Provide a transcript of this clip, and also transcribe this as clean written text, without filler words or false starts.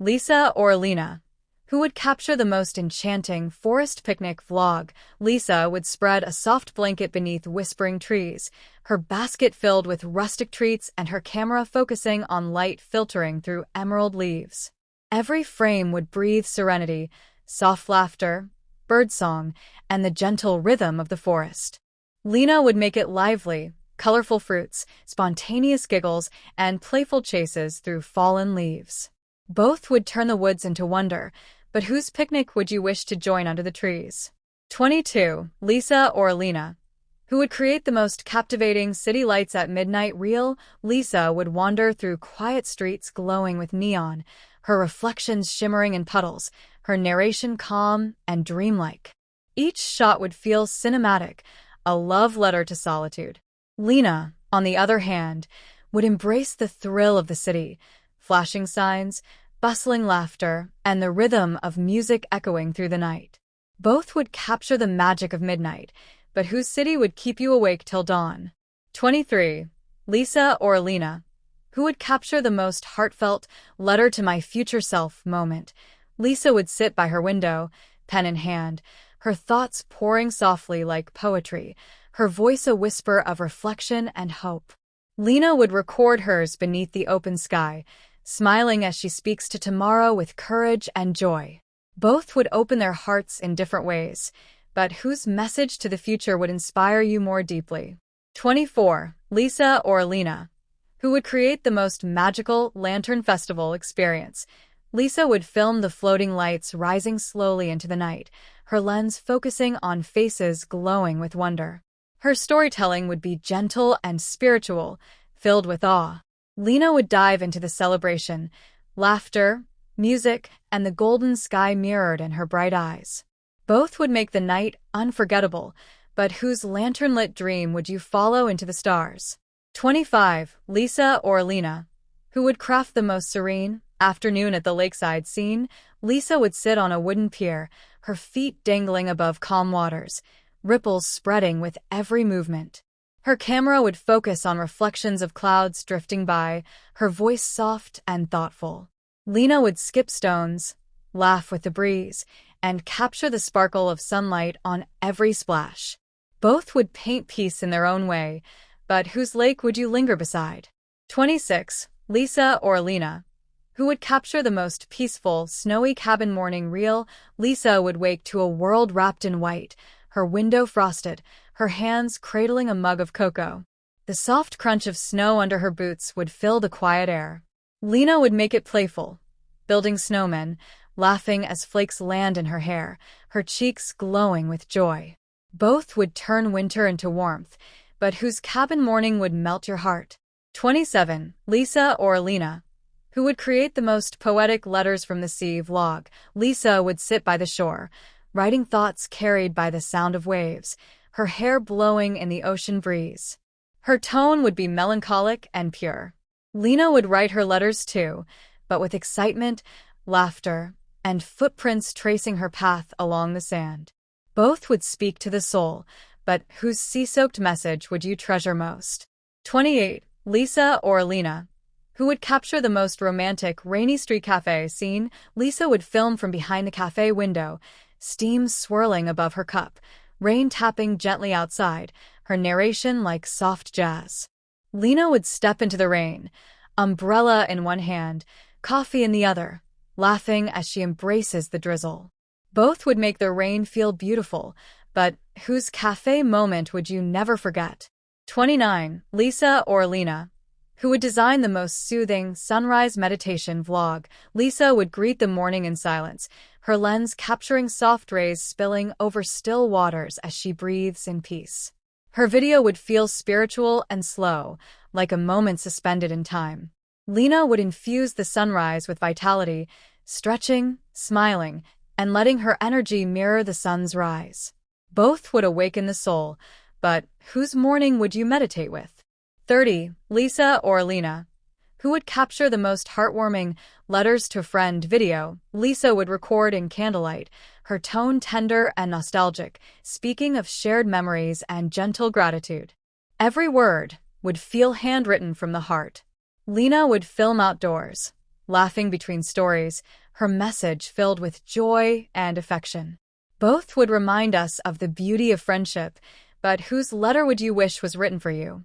Lisa or Lena? Who would capture the most enchanting forest picnic vlog? Lisa would spread a soft blanket beneath whispering trees, her basket filled with rustic treats and her camera focusing on light filtering through emerald leaves. Every frame would breathe serenity, soft laughter, birdsong, and the gentle rhythm of the forest. Lena would make it lively, colorful fruits, spontaneous giggles, and playful chases through fallen leaves. Both would turn the woods into wonder, but whose picnic would you wish to join under the trees? 22. Lisa or Lena? Who would create the most captivating city lights at midnight reel? Lisa would wander through quiet streets glowing with neon, her reflections shimmering in puddles, her narration calm and dreamlike. Each shot would feel cinematic, a love letter to solitude. Lena, on the other hand, would embrace the thrill of the city, flashing signs, bustling laughter, and the rhythm of music echoing through the night. Both would capture the magic of midnight, but whose city would keep you awake till dawn? 23. Lisa or Lena? Who would capture the most heartfelt letter to my future self moment? Lisa would sit by her window, pen in hand, her thoughts pouring softly like poetry, her voice a whisper of reflection and hope. Lena would record hers beneath the open sky, smiling as she speaks to tomorrow with courage and joy. Both would open their hearts in different ways, but whose message to the future would inspire you more deeply? 24. Lisa or Lena? Who would create the most magical lantern festival experience? Lisa would film the floating lights rising slowly into the night, her lens focusing on faces glowing with wonder. Her storytelling would be gentle and spiritual, filled with awe. Lena would dive into the celebration, laughter, music, and the golden sky mirrored in her bright eyes. Both would make the night unforgettable, but whose lantern-lit dream would you follow into the stars? 25. Lisa or Lena? Who would craft the most serene afternoon at the lakeside scene? Lisa would sit on a wooden pier, her feet dangling above calm waters, ripples spreading with every movement. Her camera would focus on reflections of clouds drifting by, her voice soft and thoughtful. Lena would skip stones, laugh with the breeze, and capture the sparkle of sunlight on every splash. Both would paint peace in their own way, but whose lake would you linger beside? 26. Lisa or Lena? Who would capture the most peaceful, snowy cabin morning reel? Lisa would wake to a world wrapped in white, her window frosted, her hands cradling a mug of cocoa. The soft crunch of snow under her boots would fill the quiet air. Lena would make it playful, building snowmen, laughing as flakes land in her hair, her cheeks glowing with joy. Both would turn winter into warmth, but whose cabin morning would melt your heart? 27. Lisa or Lena? Who would create the most poetic letters from the sea vlog? Lisa would sit by the shore, writing thoughts carried by the sound of waves, her hair blowing in the ocean breeze. Her tone would be melancholic and pure. Lena would write her letters too, but with excitement, laughter, and footprints tracing her path along the sand. Both would speak to the soul, but whose sea-soaked message would you treasure most? 28. Lisa or Lena? Who would capture the most romantic rainy street cafe scene? Lisa would film from behind the cafe window, steam swirling above her cup, rain tapping gently outside, her narration like soft jazz. Lena would step into the rain, umbrella in one hand, coffee in the other, laughing as she embraces the drizzle. Both would make the rain feel beautiful, but whose cafe moment would you never forget? 29. Lisa or Lena? Who would design the most soothing sunrise meditation vlog? Lisa would greet the morning in silence, her lens capturing soft rays spilling over still waters as she breathes in peace. Her video would feel spiritual and slow, like a moment suspended in time. Lena would infuse the sunrise with vitality, stretching, smiling, and letting her energy mirror the sun's rise. Both would awaken the soul, but whose morning would you meditate with? 30. Lisa or Lena? Who would capture the most heartwarming letters to a friend video? Lisa would record in candlelight, her tone tender and nostalgic, speaking of shared memories and gentle gratitude. Every word would feel handwritten from the heart. Lena would film outdoors, laughing between stories, her message filled with joy and affection. Both would remind us of the beauty of friendship, but whose letter would you wish was written for you?